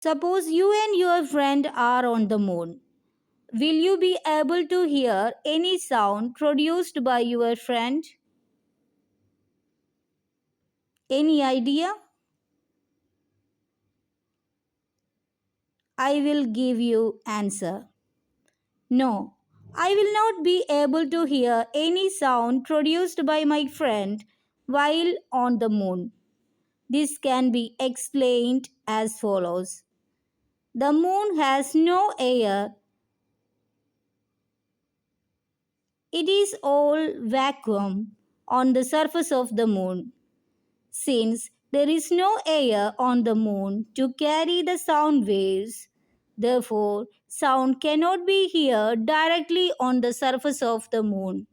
Suppose you and your friend are on the moon. Will you be able to hear any sound produced by your friend? Any idea? I will give you answer. No, I will not be able to hear any sound produced by my friend while on the moon. This can be explained as follows. The moon has no air. It is all vacuum on the surface of the moon. Since there is no air on the moon to carry the sound waves, therefore sound cannot be heard directly on the surface of the moon.